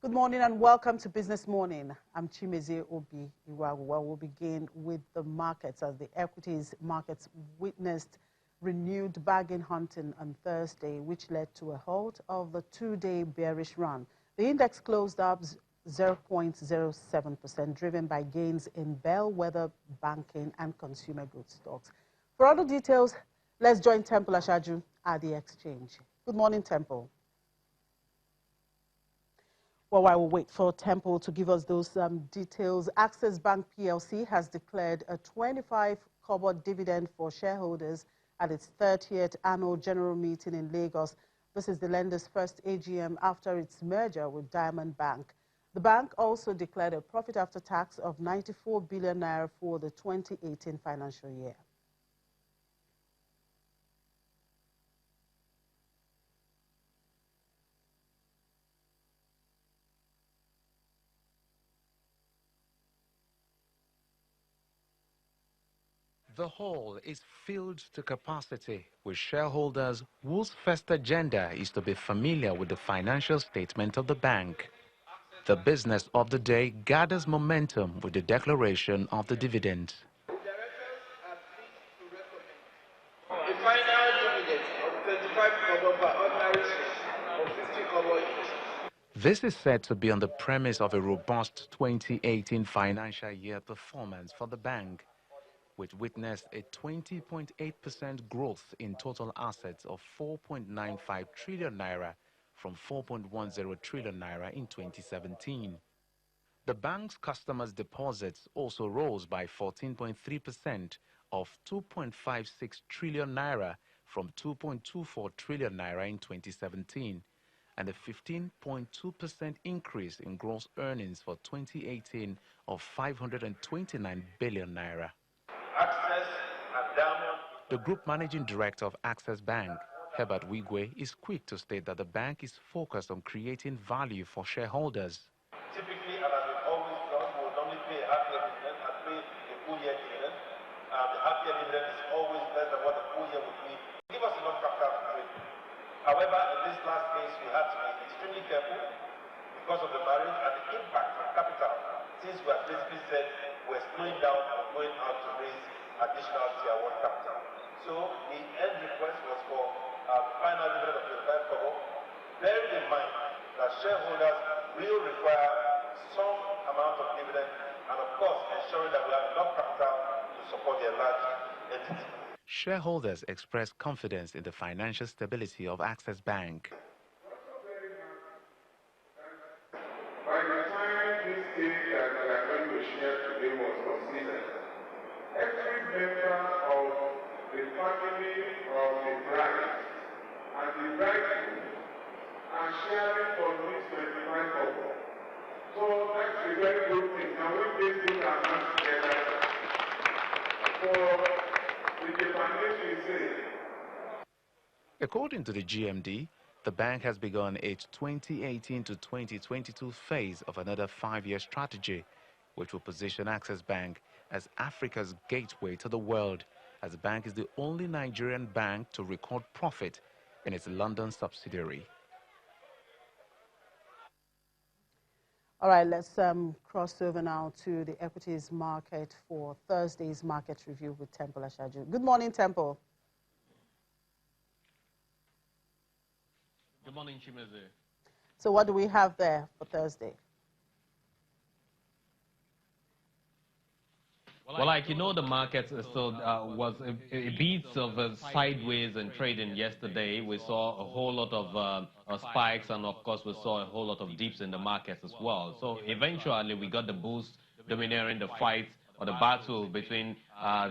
Good morning and welcome to Business Morning. I'm Chimeze Obi Iwawa. We'll begin with the markets as the equities markets witnessed renewed bargain hunting on Thursday, which led to a halt of the two-day bearish run. The index closed up 0.07%, driven by gains in bellwether banking and consumer goods stocks. For other details, let's join Temple Ashaju at the exchange. Good morning, Temple. Well, while we wait for Temple to give us those details, Access Bank PLC has declared a 25-kobo dividend for shareholders at its 30th annual general meeting in Lagos. This is the lender's first AGM after its merger with Diamond Bank. The bank also declared a profit after tax of 94 billion naira for the 2018 financial year. The hall is filled to capacity with shareholders whose first agenda is to be familiar with the financial statement of the bank. The business of the day gathers momentum with the declaration of the dividend. The directors are pleased to recommend a final dividend of 25 kobo per ordinary share of 50 kobo each. This is said to be on the premise of a robust 2018 financial year performance for the bank, which witnessed a 20.8% growth in total assets of 4.95 trillion naira from 4.10 trillion naira in 2017. The bank's customers' deposits also rose by 14.3% of 2.56 trillion naira from 2.24 trillion naira in 2017, and a 15.2% increase in gross earnings for 2018 of 529 billion naira. The group managing director of Access Bank, Herbert Wigwe, is quick to state that the bank is focused on creating value for shareholders. Typically, and as we've always done, we will normally pay a half-year dividend and pay a full-year dividend. The half-year dividend is always less than what the full year would be. Give us enough capital to trade. However, in this last case, we had to be extremely careful because of the marriage and the impact on capital, since we have basically said we're slowing down or going out to raise additional Tier 1 capital. So the end request was for a final dividend of 25 kobo, bearing in mind that shareholders will require some amount of dividend and, of course, ensuring that we have enough capital to support their large entity. Shareholders express confidence in the financial stability of Access Bank. By the time this case that we are going to share today was considered, every member of the family of the bride and the bridegroom are sharing for this 25 kobo. So that's a very good thing. Now we take this our hands together for the foundation sake. According to the GMD, the bank has begun its 2018 to 2022 phase of another 5-year strategy, which will position Access Bank as Africa's gateway to the world, as the bank is the only Nigerian bank to record profit in its London subsidiary. All right, let's cross over now to the equities market for Thursday's market review with Temple Ashaju. Good morning, Temple. Good morning, Chimeze. So what do we have there for Thursday? Well, like you know, the market was a bit of a sideways in trading yesterday. We saw a whole lot of spikes, and of course, we saw a whole lot of dips in the markets as well. So eventually, we got the boost dominating the fight or the battle between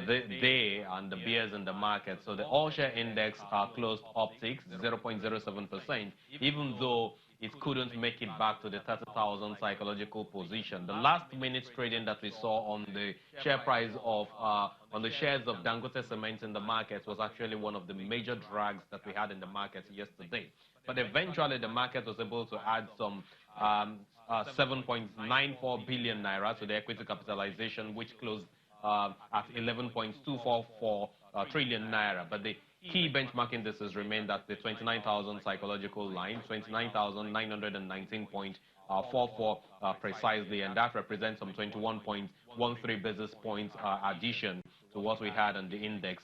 they and the bears in the market. So the all-share index closed up 0.07%, even though it couldn't make it back to the 30,000 psychological position. The last minute trading that we saw on the share price of on the shares of Dangote Cement in the market was actually one of the major drags that we had in the market yesterday. But eventually the market was able to add some 7.94 billion naira to the equity capitalization, which closed at 11.244 trillion naira. But the key benchmark indices remained at the 29,000 psychological line, 29,919.9 0.44 precisely, and that represents some 21.13 basis points addition to what we had on the index.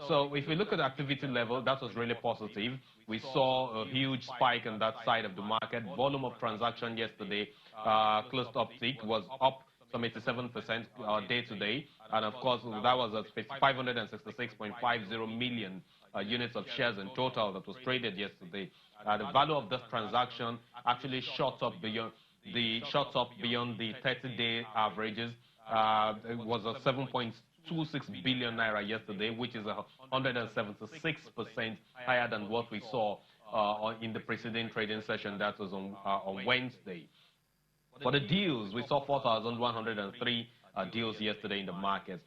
So if we look at the activity level, that was really positive. We saw a huge spike on that side of the market. Volume of transaction yesterday, closed uptick, was up some 87% day to day, and of course that was at 566.50 million units of shares in total that was traded yesterday. The value of this transaction actually shot up beyond the 30-day averages. It was a 7.26 billion naira yesterday, which is 176% higher than what we saw in the preceding trading session that was on Wednesday. For the deals, we saw 4,103 deals yesterday in the market.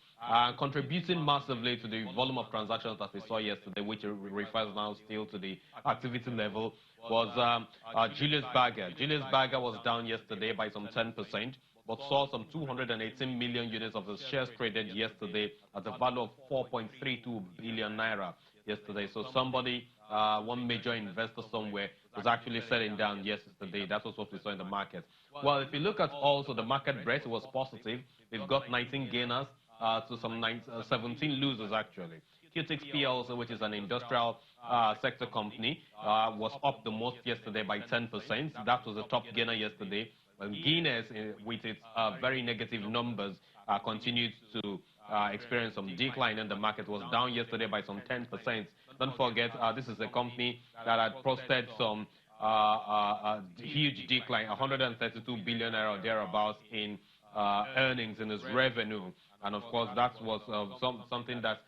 Contributing massively to the volume of transactions that we saw yesterday, which refers now still to the activity level, was Julius Berger. Julius Berger was down yesterday by some 10%, but saw some 218 million units of the shares traded yesterday at a value of 4.32 billion naira yesterday. So somebody, one major investor somewhere, was actually selling down yesterday. That was what we saw in the market. Well, if you look at also the market breadth, it was positive. We've got 19 gainers to some 17 losers, actually. Qtix PLC, which is an industrial sector company, was up the most yesterday by 10%. That was the top gainer yesterday. And Guinness, with its very negative numbers, continued to experience some decline, and the market was down yesterday by some 10%. Don't forget, this is a company that had posted some huge decline, 132 billion naira or thereabouts in earnings in its revenue. And of course, that was something that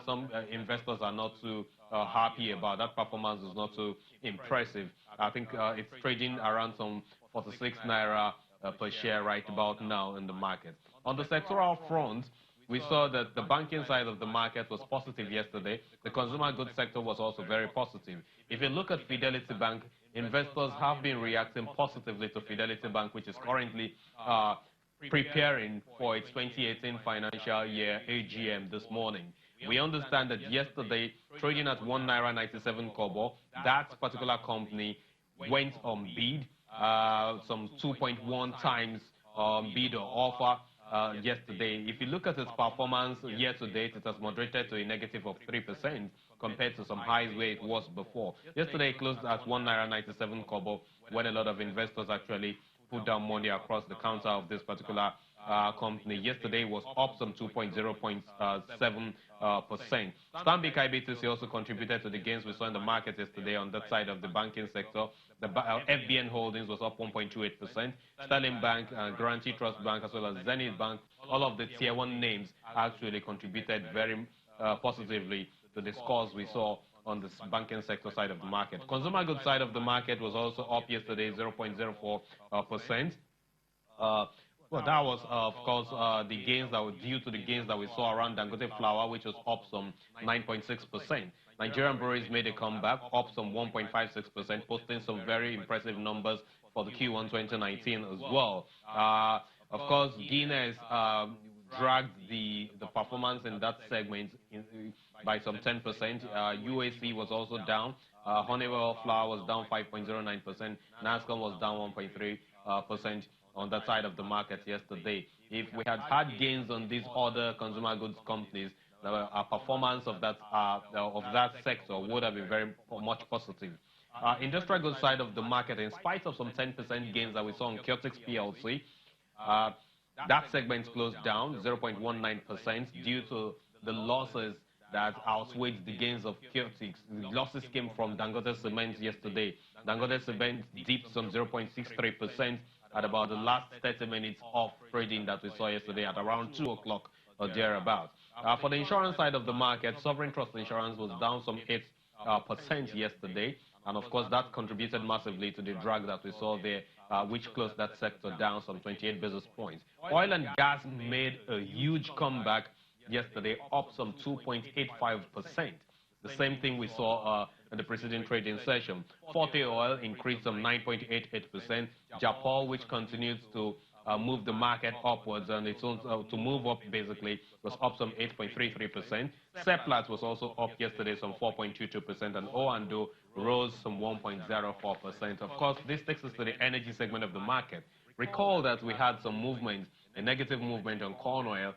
some investors are not too happy about. That performance is not too impressive. I think it's trading around some 46 naira per share right about now in the market. On the sectoral front, we saw that the banking side of the market was positive yesterday. The consumer goods sector was also very positive. If you look at Fidelity Bank, investors have been reacting positively to Fidelity Bank, which is currently preparing for its 2018 financial year AGM this morning. We understand that yesterday, trading at 1 naira 97 kobo, that particular company went on bid, some 2.1 times bid or offer yesterday. If you look at its performance year to date, it has moderated to a negative of 3% compared to some highs where it was before. Yesterday it closed at 1 naira 97 kobo, when a lot of investors actually put down money across the counter of this particular company. Yesterday was up some 2.07%. Stanbic IBTC also contributed to the gains we saw in the market yesterday on that side of the banking sector. The FBN Holdings was up 1.28%. Sterling Bank, Guaranty Trust Bank, as well as Zenith Bank, all of the tier 1 names actually contributed very positively to the scores we saw on the banking sector side of the market. Consumer goods side of the market was also up yesterday, 0.04%. Well, that was, of course, the gains that were due to the gains that we saw around Dangote Flour, which was up some 9.6%. Nigerian Breweries made a comeback, up some 1.56%, posting some very impressive numbers for the Q1 2019 as well. Of course, Guinness dragged the performance in that segment by some 10%. UAC was also down. Honeywell Flour was down 5.09%. NASCOM was down 1.3%. On that side of the market yesterday. If we had gains on these other consumer goods companies, our performance of that sector would have been very much positive. Industrial goods side of the market, in spite of some 10% gains that we saw on Qtix PLC, that segment closed down 0.19% due to the losses that outweighed the gains of Qtix. The losses came from Dangote Cement yesterday. Dangote Cement dipped some 0.63% at about the last 30 minutes of trading that we saw yesterday at around 2 o'clock or thereabouts. For the insurance side of the market, Sovereign Trust Insurance was down some 8% yesterday, and of course that contributed massively to the drag that we saw there, which closed that sector down some 28 basis points. Oil and gas made a huge comeback yesterday, up some 2.85%. The same thing we saw in the preceding trading session. Forte Oil increased some 9.88%. Japol, which continues to moved the market upwards, and it's to move up basically was up some 8.33%. Seplat was also up yesterday some 4.22%, and O&O rose some 1.04%. Of course, this takes us to the energy segment of the market. Recall that we had some movement, a negative movement on corn oil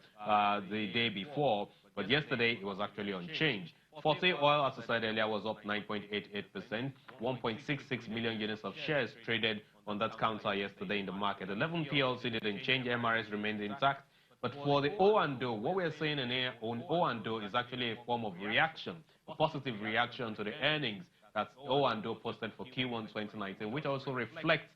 the day before, but yesterday it was actually unchanged. Forte oil, as I said earlier, was up 9.88%. 1.66 million units of shares traded on that counter yesterday in the market. 11 PLC didn't change, MRS remained intact. But for the O&O, what we're saying in here on O&O is actually a form of reaction, a positive reaction to the earnings that O&O posted for Q1 2019, which also reflects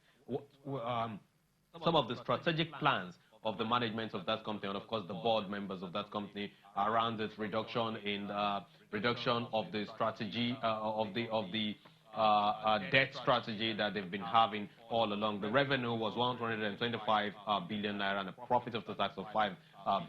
some of the strategic plans of the management of that company and, of course, the board members of that company around this reduction in reduction of the strategy of the debt strategy that they've been having all along. The revenue was 125 billion naira and a profit after tax of 5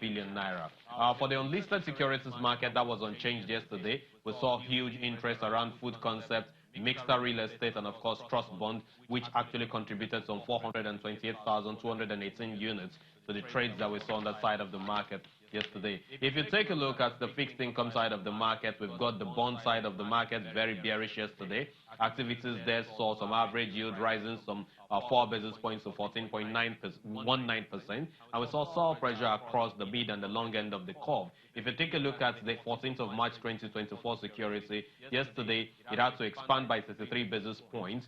billion naira. For the unlisted securities market, that was unchanged yesterday. We saw huge interest around food concepts, mixed real estate, and of course trust bond, which actually contributed some 428,218 units to the trades that we saw on that side of the market yesterday. If you take a look at the fixed income side of the market, we've got the bond side of the market very bearish yesterday. Activities there saw some average yield rising some 4 basis points to 14.19%, and we saw sell pressure across the mid and the long end of the curve. If you take a look at the 14th of March 2024 security, yesterday it had to expand by 33 basis points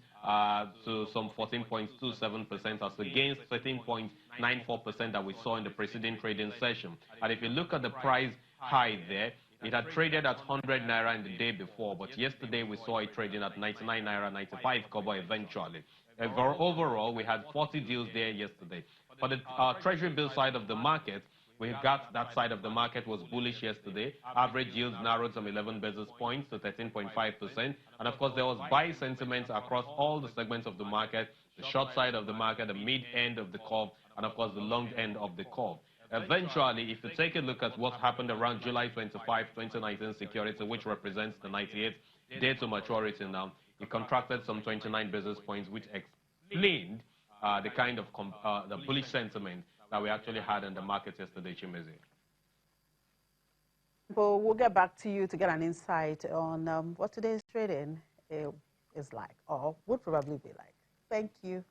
to some 14.27% as against 13.94% that we saw in the preceding trading session. And if you look at the price high there, it had traded at 100 naira in the day before, but yesterday we saw it trading at 99 naira 95 kobo eventually. Overall, we had 40 deals there yesterday. For the treasury bill side of the market, we got that side of the market was bullish yesterday. Average yields narrowed some 11 basis points to 13.5%. And of course, there was buy sentiment across all the segments of the market, the short side of the market, the mid end of the curve, and of course, the long end of the curve. Eventually, if you take a look at what happened around July 25, 2019 security, which represents the 98th day to maturity now, it contracted some 29 basis points, which explained the kind of the bullish sentiment that we actually had in the market yesterday, Chimezi. Well, we'll get back to you to get an insight on what today's trading is like, or would probably be like. Thank you.